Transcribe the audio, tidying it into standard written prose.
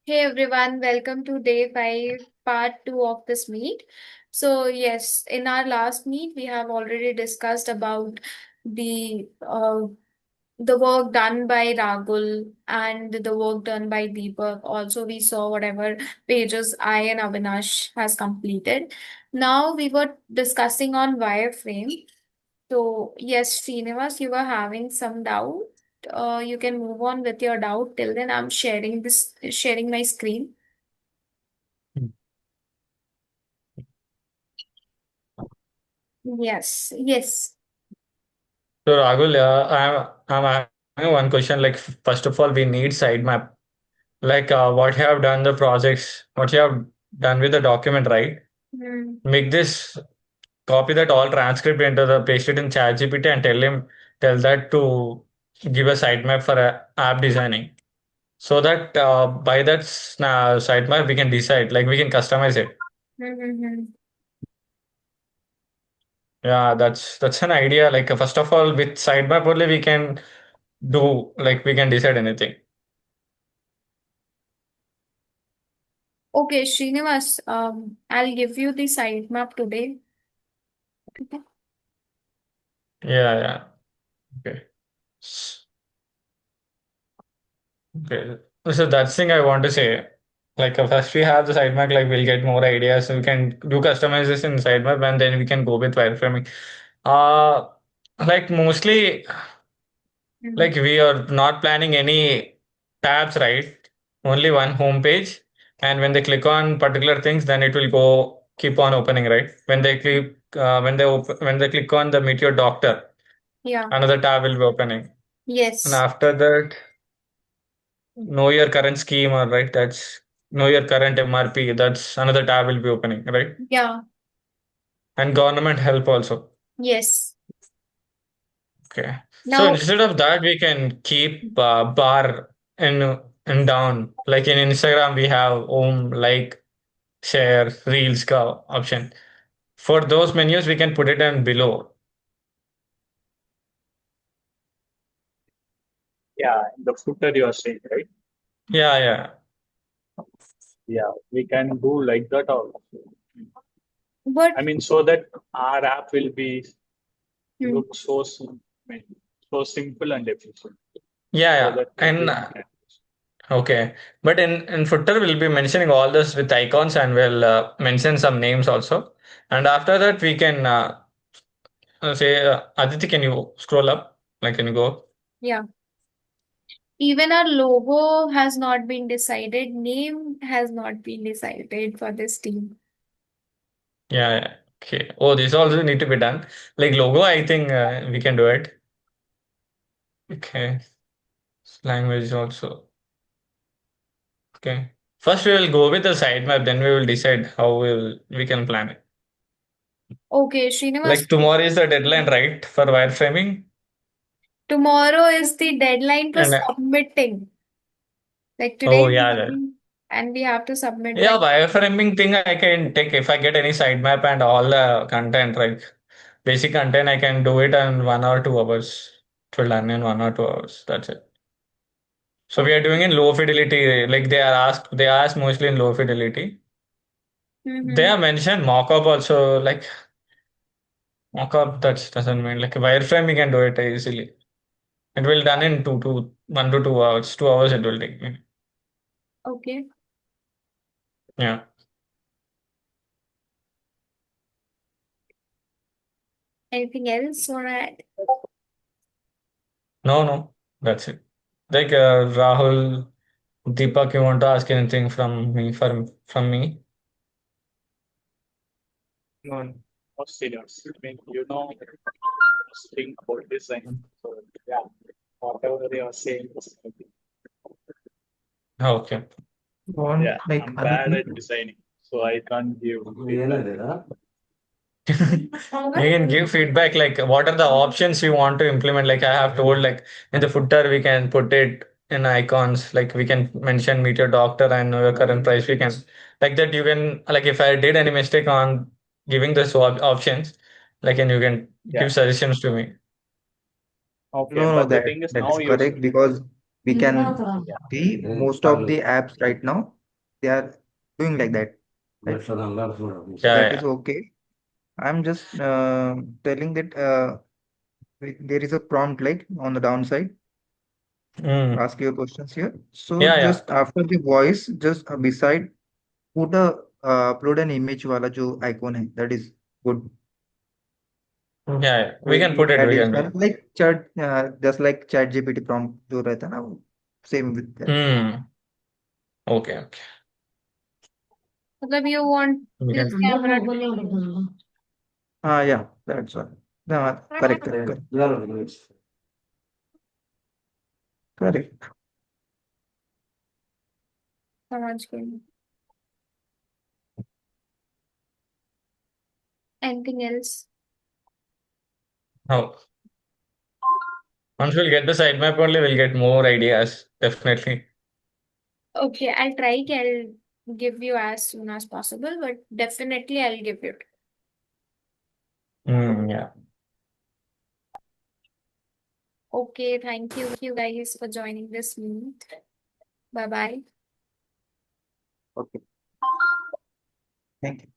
Hey everyone, welcome to day 5, part 2 of this meet. So, yes, in our last meet, we have already discussed about the uh, the work done by Ragul and the work done by Deepak. Also, we saw whatever pages I and Avinash has completed. Now we were discussing on wireframe. So, yes, Srinivas, you were having some doubt. You can move on with your doubt. Till then, I'm sharing my screen. Yes, yes. So Rahul, I'm having one question. Like first of all, we need side map. Like what you have done the projects, what you have done with the document, right? Hmm. Make this copy that all transcript into the paste it in ChatGPT and tell that to give a sitemap for app designing. So that by that sitemap we can decide, like we can customize it. Mm-hmm. Yeah, that's an idea. Like first of all, with sitemap only we can do like we can decide anything. Okay, Srinivas, I'll give you the sitemap today. Okay. Yeah, yeah. Okay. Okay. So that's thing I want to say. Like first we have the sitemap, like we'll get more ideas. So we can do customization in sitemap and then we can go with wireframing. Uh like mostly Mm. like we are not planning any tabs, right? Only one home page. And when they click on particular things, then it will go keep on opening, right? When they click on the Meteor Doctor, Yeah, another tab will be opening. And yes. after that, know your current scheme, or right? That's know your current MRP. That's another tab will be opening, right? Yeah, And government help also. yes. Okay. So Now, instead of that, we can keep bar and down. Like in Instagram, we have home, like, share, reels option. For those menus, we can put it in below. Yeah, in the footer you are saying, right? Yeah, yeah. Yeah, we can do like that also. but I mean, so that our app will be hmm, look so so simple and efficient, Yeah, so yeah. that And everyone can. okay. But in footer, we'll be mentioning all this with icons and we'll mention some names also. And after that, we can say, Aditi, can you scroll up? Like, can you go? yeah. Even our logo has not been decided. Name has not been decided for this team. Yeah, yeah. Okay. Oh, this also need to be done. Like logo, I think we can do it. Okay. Language also. Okay. First, we will go with the sitemap, then we will decide how we can plan it. Okay, Srinivas, Like tomorrow is the deadline, right, for wireframing? tomorrow is the deadline for And submitting. Like today oh is yeah, yeah. morning and we have to submit Yeah, by. wireframing thing I can take if I get any sitemap and all the content, like basic content, I can do it in 1 or 2 hours. It will done in 1 or 2 hours. That's it. So we are Okay. doing in low fidelity, like they ask mostly in low fidelity. They Mm-hmm. have mentioned mockup also, like mockup that doesn't mean like wireframe we can do it easily. It will done in 1 to 2 hours. 2 hours it will take me. Okay. Yeah. Anything else? All right. No, no. That's it. Like Rahul, Deepak, you want to ask anything from me? No, no serious. I mean, this thing about design. So yeah, whatever they are saying. Okay. Yeah, Like I'm bad Aditi, at designing, so I can't give feedback. ಹೇಳಲಿಲ್ಲ You can give feedback like what are the options you want to implement. Like I have told, like in the footer we can put it in icons. Like we can mention meet your doctor and know your current price. We can like that. You can like if I did any mistake on giving the options, like and you can Yeah, give suggestions to me. okay. No, no, But the that thing is that now is you correct because we can yeah, see most of the apps right now. they are doing like that. Right? Yeah, That is yeah. okay. I'm just telling that there is a prompt like on the downside to Mm. ask your questions here. So Yeah, yeah. just after the voice, just beside put a upload an image वाला जो icon है. That is good. Yeah, yeah. We कोई can भी put it. We can. additional like chat just like chat GPT prompt जो रहता है ना वो same with that. Mm. Okay, okay. मतलब you want We this can. camera to be Yeah, that's one. No, correct. समझ गई. Anything else? Oh, once we'll get the sitemap only, we'll get more ideas. Definitely. Okay, I'll try. I'll give you as soon as possible, but definitely I'll give you. Mm, yeah. Okay, thank you guys for joining this meet. Bye bye. Okay. Thank you.